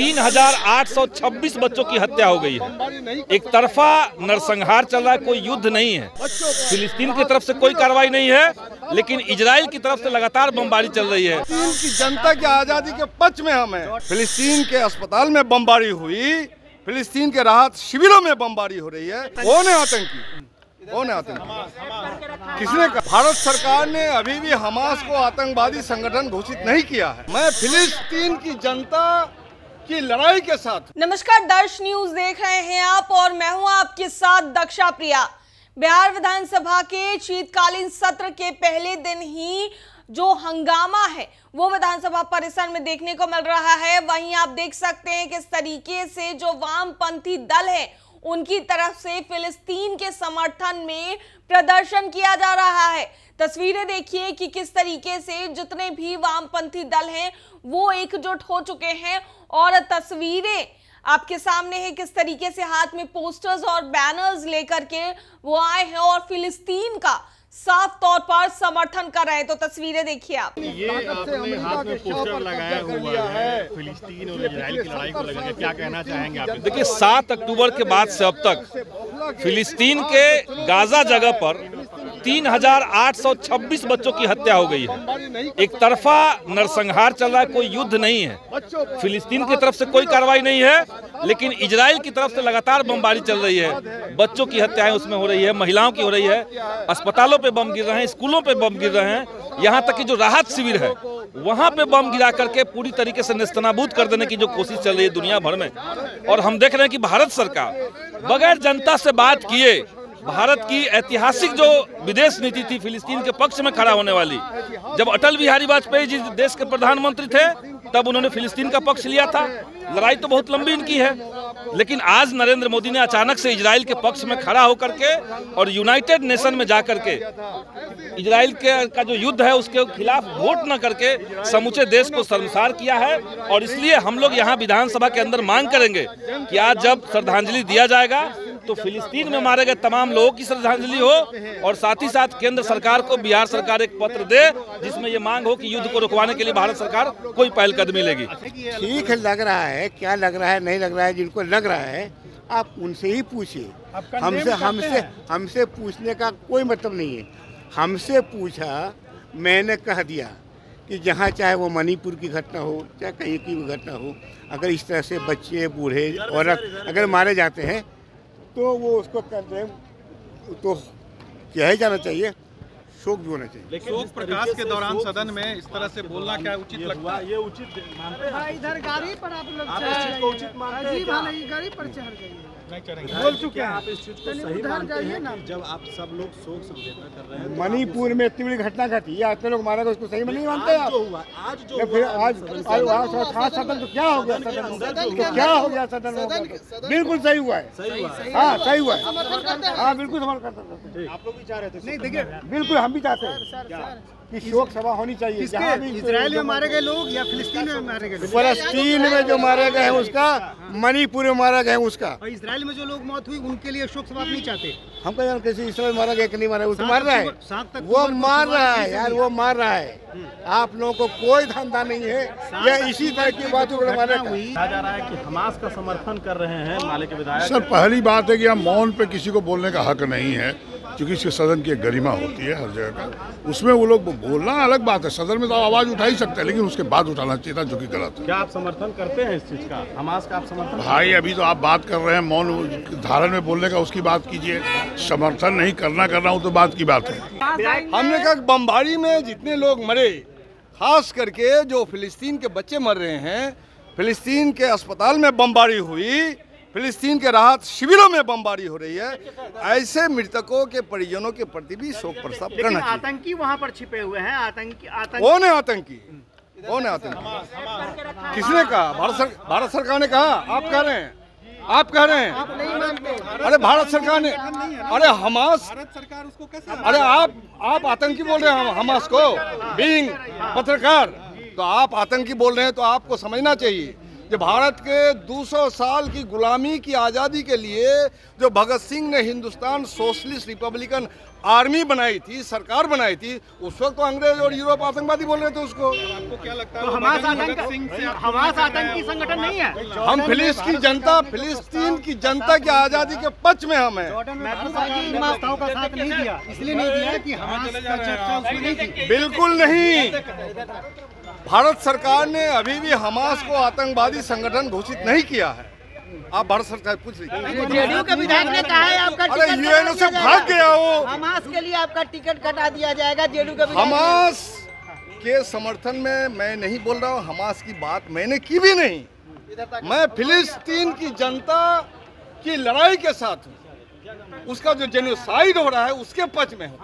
3,826 बच्चों की हत्या हो गई है। एक तरफा नरसंहार चल रहा है, कोई युद्ध नहीं है। फिलिस्तीन की तरफ से कोई कार्रवाई नहीं है, लेकिन इजराइल की तरफ से लगातार बमबारी चल रही है। फिलिस्तीन की जनता की आजादी के पक्ष में हम हैं। फिलिस्तीन के अस्पताल में बमबारी हुई, फिलिस्तीन के राहत शिविरों में बमबारी हो रही है। कौन है आतंकी? कौन है आतंकी? किसने कहा? भारत सरकार ने अभी भी हमास को आतंकवादी संगठन घोषित नहीं किया है। मैं फिलिस्तीन की जनता की लड़ाई के साथ। नमस्कार, दर्श न्यूज देख रहे हैं आप और मैं हूं आपके साथ दक्षा प्रिया। बिहार विधानसभा के शीतकालीन सत्र के पहले दिन ही जो हंगामा है वो विधानसभा परिसर में देखने को मिल रहा है। वहीं आप देख सकते हैं किस तरीके से जो वामपंथी दल है उनकी तरफ से फिलिस्तीन के समर्थन में प्रदर्शन किया जा रहा है। तस्वीरें देखिए कि किस तरीके से जितने भी वामपंथी दल हैं वो एकजुट हो चुके हैं और तस्वीरें आपके सामने है किस तरीके से हाथ में पोस्टर्स और बैनर्स लेकर के वो आए हैं और फिलिस्तीन का साफ तौर पर समर्थन कर रहे हैं। तो तस्वीरें देखिए आप। ये आपने हाथ में पोस्टर लगाया हुआ है फिलिस्तीन और इजराइल की लड़ाई को लेकर, क्या कहना चाहेंगे आप? देखिए, 7 अक्टूबर के बाद से अब तक फिलिस्तीन के गाजा जगह पर 3,826 बच्चों की हत्या हो गई है। एक तरफा नरसंहार चल रहा है, कोई युद्ध नहीं है। फिलिस्तीन की तरफ से कोई कार्रवाई नहीं है, लेकिन इजराइल की तरफ से लगातार बमबारी चल रही है। बच्चों की हत्याएं उसमें हो रही है, महिलाओं की हो रही है, अस्पतालों पे बम गिर रहे हैं, स्कूलों पे बम गिर रहे हैं। यहाँ तक कि जो राहत शिविर है वहाँ पे बम गिरा करके पूरी तरीके से नेस्तनाबूद कर देने की जो कोशिश चल रही है दुनिया भर में। और हम देख रहे हैं कि भारत सरकार बगैर जनता से बात किए, भारत की ऐतिहासिक जो विदेश नीति थी फिलिस्तीन के पक्ष में खड़ा होने वाली, जब अटल बिहारी वाजपेयी जी देश के प्रधानमंत्री थे तब उन्होंने फिलिस्तीन का पक्ष लिया था। लड़ाई तो बहुत लंबी इनकी है, लेकिन आज नरेंद्र मोदी ने अचानक से इजराइल के पक्ष में खड़ा होकर के और यूनाइटेड नेशन में जाकर के इजराइल का जो युद्ध है उसके खिलाफ वोट न करके समूचे देश को शर्मसार किया है। और इसलिए हम लोग यहाँ विधानसभा के अंदर मांग करेंगे कि आज जब श्रद्धांजलि दिया जाएगा तो फिलिस्तीन में मारे गए तमाम लोगों की श्रद्धांजलि हो, और साथ ही साथ केंद्र सरकार को बिहार सरकार एक पत्र दे जिसमें ये मांग हो कि युद्ध को रुकवाने के लिए भारत सरकार कोई पहलकदमी लेगी। ठीक लग रहा है, क्या लग रहा है नहीं लग रहा है, जिनको लग रहा है आप उनसे ही पूछिए। हमसे पूछने का कोई मतलब नहीं है। हमसे पूछा, मैंने कह दिया कि जहाँ चाहे वो मणिपुर की घटना हो चाहे कहीं की भी घटना हो, अगर इस तरह से बच्चे बूढ़े औरत अगर मारे जाते हैं तो वो उसको कर रहे तो क्या ही जाना चाहिए, शोक भी होना चाहिए। लेकिन शोक प्रकाश के दौरान सदन में इस तरह से बोलना क्या उचित लगता है? ये उचित मानते हैं? इधर गाड़ी पर आप लोग उचित मानते हैं? गाड़ी पर चढ़ गई नहीं चढ़ेंगे। बोल चुके हैं आप इस चीज को सही मानते हैं कि जब आप सब लोग शोक समझौता कर रहे हैं? मणिपुर में इतनी बड़ी घटना घटी है, इतने लोग मारे गए, उसको सही में नहीं मानते आप? आज जो फिर आज सदन तो क्या हो गया? सदन तो क्या हो गया? सदन बिल्कुल सही हुआ है। हाँ सही हुआ है। हाँ बिल्कुल समर्थन करते हैं। आप लोग भी चाह रहे थे? नहीं देखिए, बिल्कुल हम भी चाहते हैं कि शोक सभा होनी चाहिए। इजराइल में मारे गए लोग या फिलिस्तीन में मारे गए लोग? फलस्तीन में जो मारे गए हैं उसका, मणिपुर में मारा गया है उसका। और इजराइल में जो लोग मौत हुई उनके लिए शोक सभा नहीं चाहते? हम कह कैसे इसराइल मारा गया कि नहीं मारा, उसको मार रहा है, वो मार रहा है यार, वो मार रहा है। आप लोगों को कोई धंधा नहीं है या इसी तरह की बातों को मारे कहा जा रहा है कि हमास का समर्थन कर रहे हैं माले के विधायक। सर पहली बात है कि हम मौन पे किसी को बोलने का हक नहीं है, क्योंकि इसके सदन की एक गरिमा होती है हर जगह का, उसमें वो लोग बोलना अलग बात है। सदन में तो आवाज उठा ही सकते हैं, लेकिन उसके बाद उठाना चाहिए था, जो कि गलत है। क्या आप समर्थन करते हैं इस चीज का, हमास का आप समर्थन? भाई अभी तो आप बात कर रहे हैं मौन धारण में बोलने का, उसकी बात कीजिए। समर्थन नहीं करना वो तो बात की बात है। हमने कहा बमबारी में जितने लोग मरे, खास करके जो फिलिस्तीन के बच्चे मर रहे हैं, फिलिस्तीन के अस्पताल में बमबारी हुई, फिलिस्तीन के राहत शिविरों में बमबारी हो रही है, ऐसे मृतकों के परिजनों के प्रति भी शोक प्रस्ताव करना चाहिए। आतंकी वहाँ पर छिपे हुए हैं। आतंकी कौन है आतंकी? कौन है आतंकी? किसने कहा? भारत सरकार ने कहा? आप कह रहे हैं? आप कह रहे हैं? आप नहीं मानते? अरे भारत सरकार ने, अरे हमास, सरकार उसको कैसे? अरे आप आतंकी बोल रहे हैं हमास को, बीइंग पत्रकार, तो आप आतंकी बोल रहे हैं तो आपको समझना चाहिए। जो भारत के 200 साल की गुलामी की आज़ादी के लिए जो भगत सिंह ने हिंदुस्तान सोशलिस्ट रिपब्लिकन आर्मी बनाई थी, सरकार बनाई थी, उस वक्त तो अंग्रेज और यूरोप आतंकवादी बोल रहे थे उसको। आपको क्या लगता है हमास आतंकी संगठन नहीं है? हम फिलिस्तीन की जनता की आज़ादी के पक्ष में हम हैं। महसूसाओं का साथ नहीं दिया, इसलिए नहीं दिया कि हमास का चर्चा उसमें नहीं थी। बिल्कुल नहीं। भारत सरकार ने अभी भी हमास को आतंकवादी संगठन घोषित नहीं किया है। आप भारत सरकार पूछ रही जेडीयू के विधायक ने कहा है आपका अरे यूएनओ से भाग गया वो। हमास के लिए आपका टिकट कटा दिया जाएगा। जेडीयू के विधायक हमास के समर्थन में मैं नहीं बोल रहा हूँ, हमास की बात मैंने की भी नहीं। मैं फिलिस्तीन की जनता की लड़ाई के साथ हूँ, उसका जो जेनोसाइड हो रहा है उसके पक्ष में हूँ।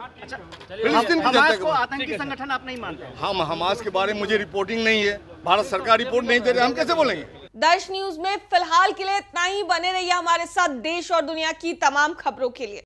फिलिस्तीन की जनता को आतंकी संगठन आप नहीं मानते? हम हमास के बारे में मुझे रिपोर्टिंग नहीं है, भारत सरकार रिपोर्ट नहीं दे रही, हम कैसे बोलेंगे। दर्श न्यूज में फिलहाल के लिए इतना ही। बने रहिए हमारे साथ देश और दुनिया की तमाम खबरों के लिए।